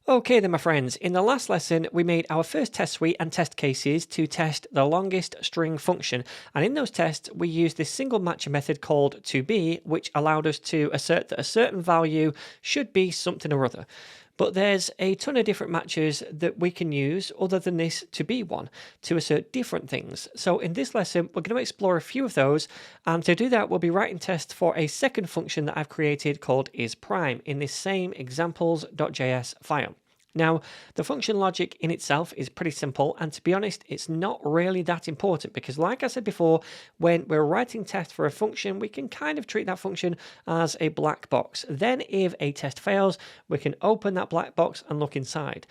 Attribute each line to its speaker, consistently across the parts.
Speaker 1: Okay then my friends, in the last lesson we made our first test suite and test cases to test the longest string function, and in those tests we used this single matcher method called toBe, which allowed us to assert that a certain value should be something or other. But there's a ton of different matches that we can use other than this toBe one to assert different things. So in this lesson we're going to explore a few of those, and to do that we'll be writing tests for a second function that I've created called isPrime in this same examples.js file. Now, the function logic in itself is pretty simple, and to be honest, it's not really that important because, like I said before, when we're writing tests for a function, we can kind of treat that function as a black box. Then, if a test fails, we can open that black box and look inside.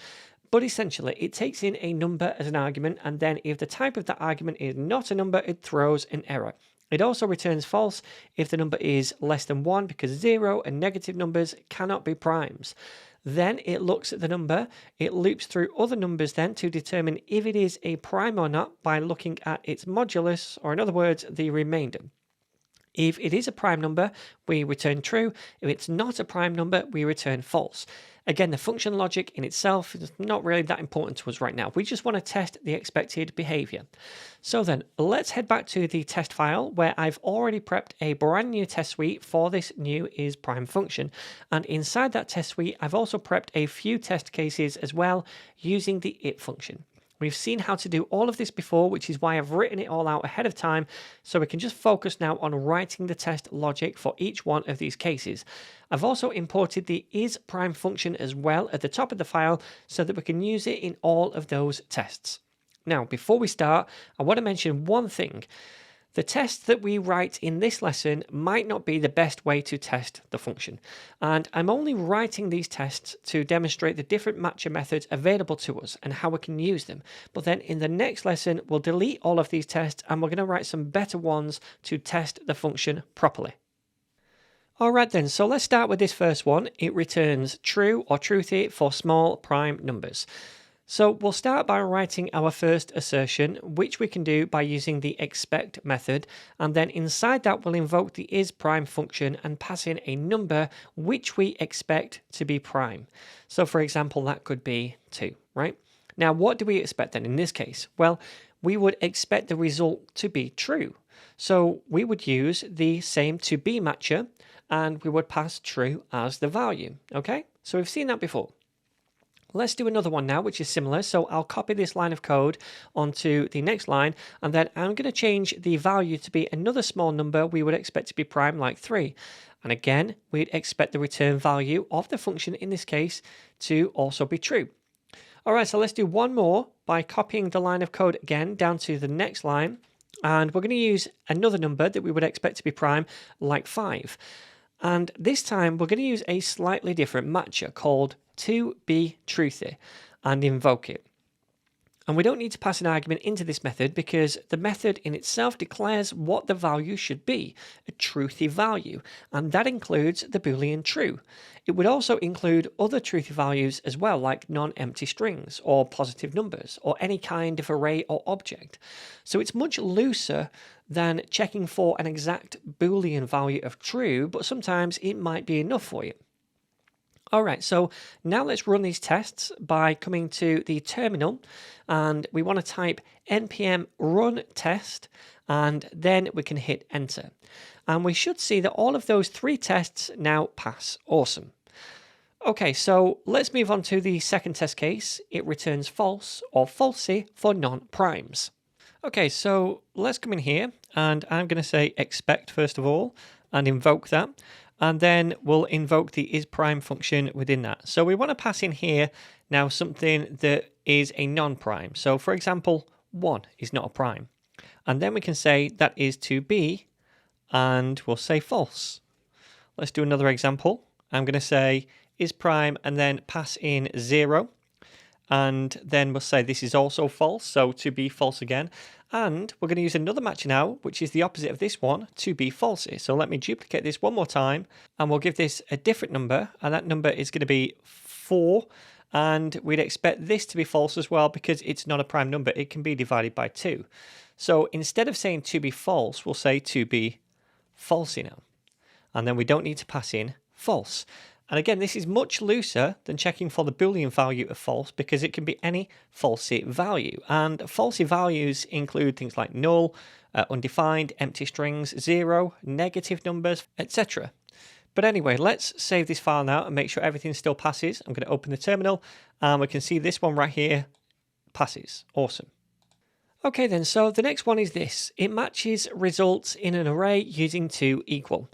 Speaker 1: But essentially, it takes in a number as an argument, and then if the type of that argument is not a number, it throws an error. It also returns false if the number is less than 1 because 0 and negative numbers cannot be primes. Then it looks at the number, it loops through other numbers then to determine if it is a prime or not by looking at its modulus, or in other words, the remainder. If it is a prime number, we return true. If it's not a prime number, we return false. Again, the function logic in itself is not really that important to us right now. We just want to test the expected behavior. So then, let's head back to the test file where I've already prepped a brand new test suite for this new isPrime function. And inside that test suite, I've also prepped a few test cases as well using the it function. We've seen how to do all of this before, which is why I've written it all out ahead of time, so we can just focus now on writing the test logic for each one of these cases. I've also imported the isPrime function as well at the top of the file so that we can use it in all of those tests. Now, before we start, I want to mention one thing. The tests that we write in this lesson might not be the best way to test the function, and I'm only writing these tests to demonstrate the different matcher methods available to us and how we can use them. But then in the next lesson, we'll delete all of these tests and we're going to write some better ones to test the function properly. Alright then, so let's start with this first one. It returns true or truthy for small prime numbers. So we'll start by writing our first assertion, which we can do by using the expect method, and then inside that we'll invoke the isPrime function and pass in a number which we expect to be prime. So for example, that could be 2, right? Now what do we expect then in this case? Well, we would expect the result to be true. So we would use the same toBe matcher and we would pass true as the value, okay? So we've seen that before. Let's do another one now, which is similar. So I'll copy this line of code onto the next line, and then I'm going to change the value to be another small number we would expect to be prime, like 3. And again, we'd expect the return value of the function in this case to also be true. All right, so let's do one more by copying the line of code again down to the next line. And we're going to use another number that we would expect to be prime, like 5. And this time we're going to use a slightly different matcher called toBeTruthy and invoke it. And we don't need to pass an argument into this method because the method in itself declares what the value should be, a truthy value, and that includes the Boolean true. It would also include other truthy values as well, like non-empty strings or positive numbers or any kind of array or object. So it's much looser than checking for an exact Boolean value of true, but sometimes it might be enough for you. Alright, so now let's run these tests by coming to the terminal, and we want to type npm run test, and then we can hit enter. And we should see that all of those 3 tests now pass. Awesome. Okay, so let's move on to the second test case. It returns false or falsy for non-primes. Okay, so let's come in here, and I'm going to say expect first of all, and invoke that. And then we'll invoke the isPrime function within that. So we want to pass in here now something that is a non-prime. So for example, 1 is not a prime. And then we can say that is toBe, and we'll say false. Let's do another example. I'm going to say isPrime and then pass in 0. And then we'll say this is also false, so toBe false again. And we're going to use another matcher now, which is the opposite of this one, toBe falsy. So let me duplicate this one more time, and we'll give this a different number, and that number is going to be 4. And we'd expect this to be false as well because it's not a prime number. It can be divided by 2. So instead of saying toBe false, we'll say toBe falsy now. And then we don't need to pass in false. And again, this is much looser than checking for the Boolean value of false because it can be any falsy value. And falsy values include things like null, undefined, empty strings, zero, negative numbers, etc. But anyway, let's save this file now and make sure everything still passes. I'm going to open the terminal and we can see this one right here passes. Awesome. Okay then, so the next one is this. It matches results in an array using toEqual.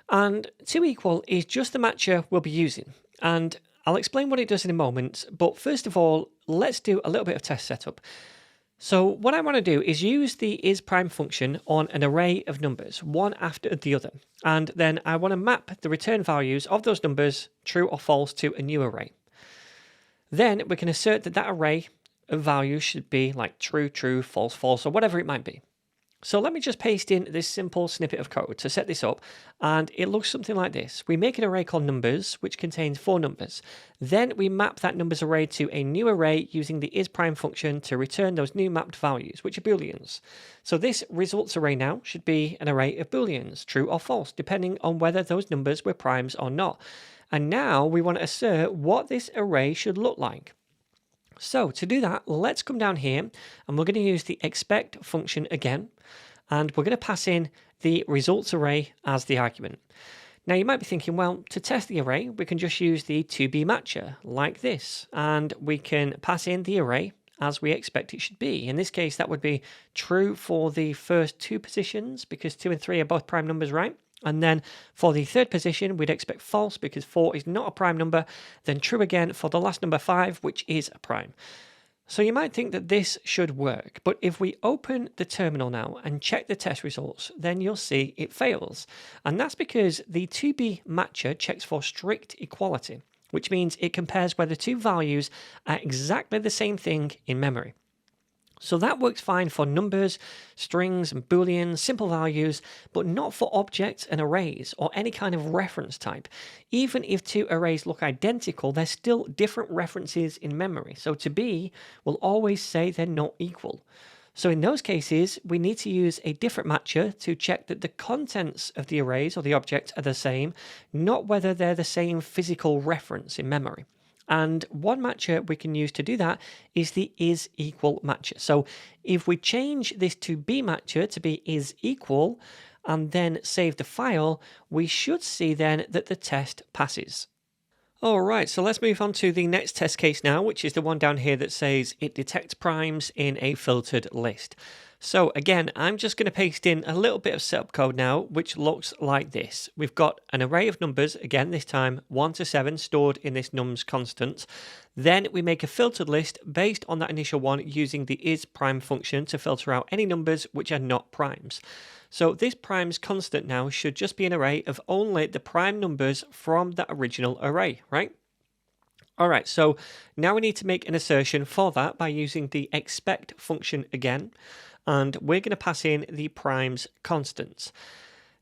Speaker 1: And toEqual is just the matcher we'll be using. And I'll explain what it does in a moment. But first of all, let's do a little bit of test setup. So what I want to do is use the isPrime function on an array of numbers, one after the other. And then I want to map the return values of those numbers, true or false, to a new array. Then we can assert that that array of values should be like true, true, false, false, or whatever it might be. So let me just paste in this simple snippet of code to set this up, and it looks something like this. We make an array called numbers, which contains 4 numbers. Then we map that numbers array to a new array using the isPrime function to return those new mapped values, which are booleans. So this results array now should be an array of booleans, true or false, depending on whether those numbers were primes or not. And now we want to assert what this array should look like. So to do that, let's come down here and we're going to use the expect function again, and we're going to pass in the results array as the argument. Now you might be thinking, well, to test the array, we can just use the toBe matcher like this, and we can pass in the array as we expect it should be. In this case, that would be true for the first 2 positions because 2 and 3 are both prime numbers, right? And then for the third position, we'd expect false because 4 is not a prime number, then true again for the last number 5, which is a prime. So you might think that this should work, but if we open the terminal now and check the test results, then you'll see it fails. And that's because the toBe matcher checks for strict equality, which means it compares whether 2 values are exactly the same thing in memory. So that works fine for numbers, strings, and booleans, simple values, but not for objects and arrays or any kind of reference type. Even if 2 arrays look identical, they're still different references in memory. So toBe will always say they're not equal. So in those cases, we need to use a different matcher to check that the contents of the arrays or the objects are the same, not whether they're the same physical reference in memory. And one matcher we can use to do that is the isEqual matcher. So if we change this toBe matcher to be isEqual and then save the file, we should see then that the test passes. Alright, so let's move on to the next test case now, which is the one down here that says it detects primes in a filtered list. So again, I'm just going to paste in a little bit of setup code now, which looks like this. We've got an array of numbers, again this time 1 to 7 stored in this nums constant. Then we make a filtered list based on that initial one using the isPrime function to filter out any numbers which are not primes. So this primes constant now should just be an array of only the prime numbers from that original array, right? Alright, so now we need to make an assertion for that by using the expect function again. And we're going to pass in the primes constants.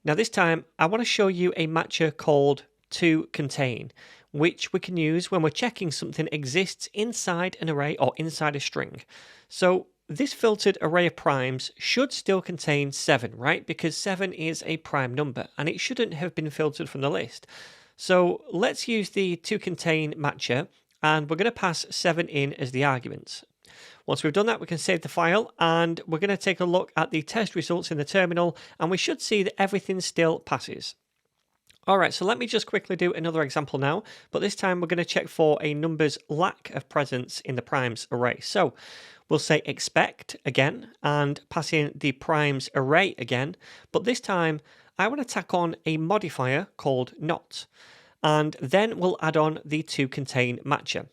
Speaker 1: Now this time I want to show you a matcher called toContain, which we can use when we're checking something exists inside an array or inside a string. So this filtered array of primes should still contain 7, right? Because 7 is a prime number and it shouldn't have been filtered from the list. So let's use the toContain matcher and we're going to pass 7 in as the arguments. Once we've done that, we can save the file and we're going to take a look at the test results in the terminal and we should see that everything still passes. Alright, so let me just quickly do another example now, but this time we're going to check for a number's lack of presence in the primes array. So we'll say expect again and pass in the primes array again, but this time I want to tack on a modifier called not, and then we'll add on the toContain matcher.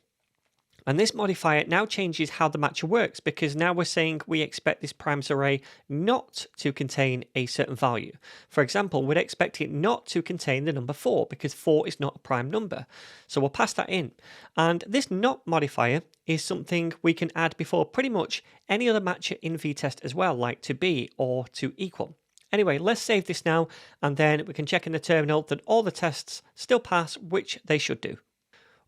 Speaker 1: And this modifier now changes how the matcher works because now we're saying we expect this primes array not to contain a certain value. For example, we'd expect it not to contain the number 4 because 4 is not a prime number. So we'll pass that in. And this not modifier is something we can add before pretty much any other matcher in Vitest as well, like toBe or toEqual. Anyway, let's save this now and then we can check in the terminal that all the tests still pass, which they should do.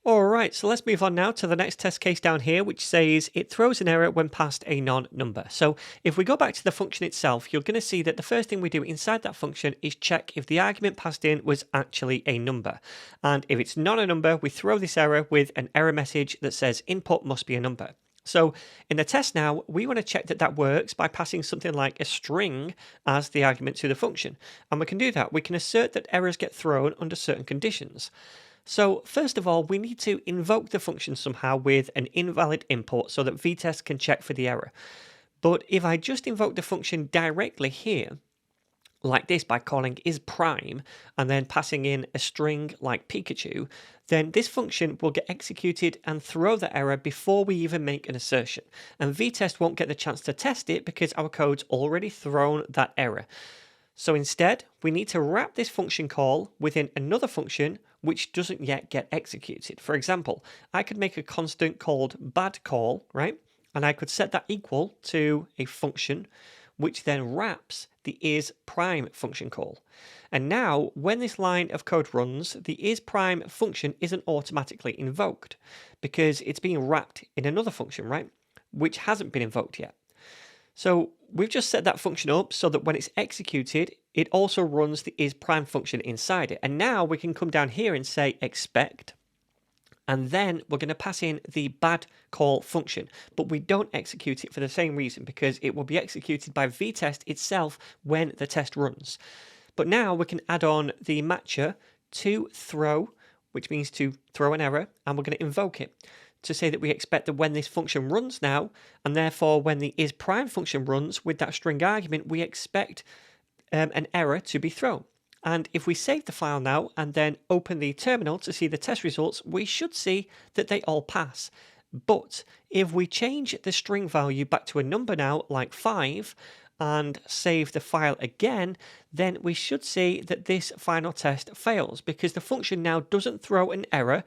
Speaker 1: Alright, so let's move on now to the next test case down here, which says it throws an error when passed a non-number. So if we go back to the function itself, you're going to see that the first thing we do inside that function is check if the argument passed in was actually a number. And if it's not a number, we throw this error with an error message that says input must be a number. So in the test now, we want to check that that works by passing something like a string as the argument to the function. And we can do that. We can assert that errors get thrown under certain conditions. So first of all, we need to invoke the function somehow with an invalid input so that Vitest can check for the error. But if I just invoke the function directly here, like this by calling isPrime and then passing in a string like Pikachu, then this function will get executed and throw the error before we even make an assertion. And Vitest won't get the chance to test it because our code's already thrown that error. So instead, we need to wrap this function call within another function which doesn't yet get executed. For example, I could make a constant called bad call, right? And I could set that equal to a function which then wraps the isPrime function call. And now, when this line of code runs, the isPrime function isn't automatically invoked because it's being wrapped in another function, right? Which hasn't been invoked yet. So we've just set that function up so that when it's executed, it also runs the isPrime function inside it. And now we can come down here and say expect, and then we're going to pass in the bad call function, but we don't execute it for the same reason, because it will be executed by Vitest itself when the test runs. But now we can add on the matcher to throw, which means to throw an error, and we're going to invoke it to say that we expect that when this function runs now, and therefore when the isPrime function runs with that string argument, we expect an error to be thrown. And if we save the file now and then open the terminal to see the test results, we should see that they all pass. But if we change the string value back to a number now, like 5, and save the file again, then we should see that this final test fails because the function now doesn't throw an error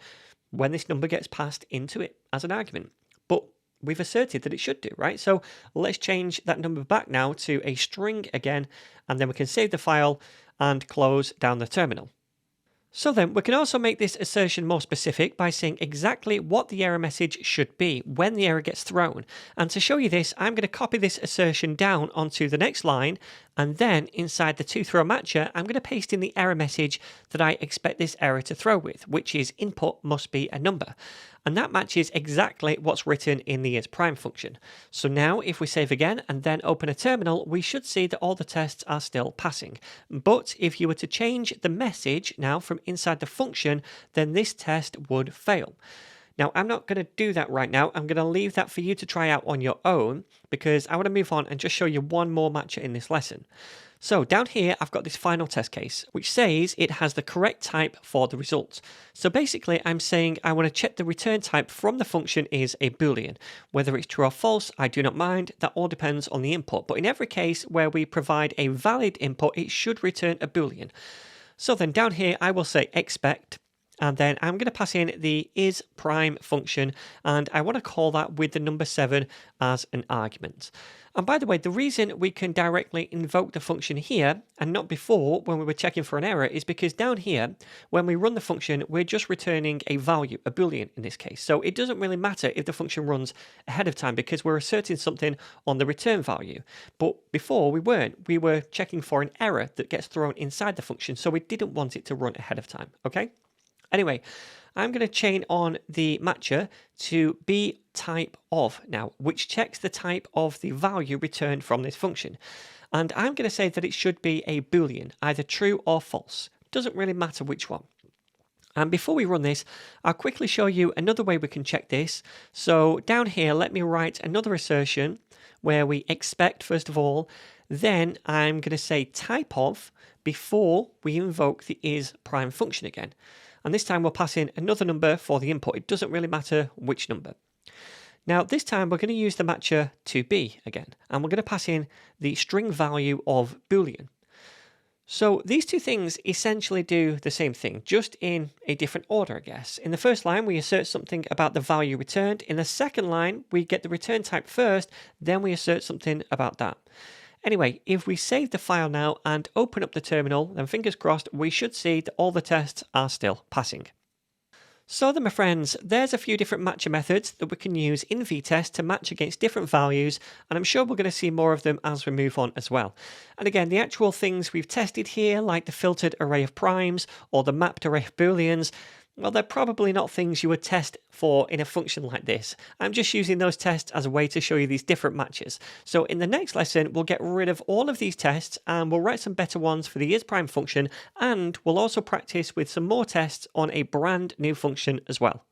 Speaker 1: when this number gets passed into it as an argument. But we've asserted that it should do, right? So let's change that number back now to a string again, and then we can save the file and close down the terminal. So then we can also make this assertion more specific by saying exactly what the error message should be when the error gets thrown. And to show you this, I'm going to copy this assertion down onto the next line, and then inside the toThrow matcher, I'm going to paste in the error message that I expect this error to throw with, which is input must be a number. And that matches exactly what's written in the isPrime function. So now if we save again and then open a terminal, we should see that all the tests are still passing. But if you were to change the message now from inside the function, then this test would fail. Now, I'm not going to do that right now. I'm going to leave that for you to try out on your own because I want to move on and just show you one more matcher in this lesson. So down here, I've got this final test case, which says it has the correct type for the result. So basically, I'm saying I want to check the return type from the function is a Boolean. Whether it's true or false, I do not mind. That all depends on the input. But in every case where we provide a valid input, it should return a Boolean. So then down here, I will say expect. And then I'm going to pass in the isPrime function, and I want to call that with the number 7 as an argument. And by the way, the reason we can directly invoke the function here and not before when we were checking for an error is because down here, when we run the function, we're just returning a value, a Boolean in this case. So it doesn't really matter if the function runs ahead of time because we're asserting something on the return value. But before we weren't. We were checking for an error that gets thrown inside the function, so we didn't want it to run ahead of time, okay? Anyway, I'm going to chain on the matcher to be type of now, which checks the type of the value returned from this function. And I'm going to say that it should be a Boolean, either true or false. Doesn't really matter which one. And before we run this, I'll quickly show you another way we can check this. So down here, let me write another assertion where we expect, first of all, then I'm going to say type of before we invoke the isPrime function again. And this time we'll pass in another number for the input. It doesn't really matter which number. Now this time we're going to use the matcher to be again, and we're going to pass in the string value of Boolean. So these two things essentially do the same thing, just in a different order, I guess. In the first line, we assert something about the value returned. In the second line, we get the return type first, then we assert something about that. Anyway, if we save the file now and open up the terminal, then fingers crossed, we should see that all the tests are still passing. So then, my friends, there's a few different matcher methods that we can use in Vitest to match against different values, and I'm sure we're going to see more of them as we move on as well. And again, the actual things we've tested here, like the filtered array of primes or the mapped array of booleans, well, they're probably not things you would test for in a function like this. I'm just using those tests as a way to show you these different matches. So in the next lesson, we'll get rid of all of these tests and we'll write some better ones for the isPrime function, and we'll also practice with some more tests on a brand new function as well.